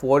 4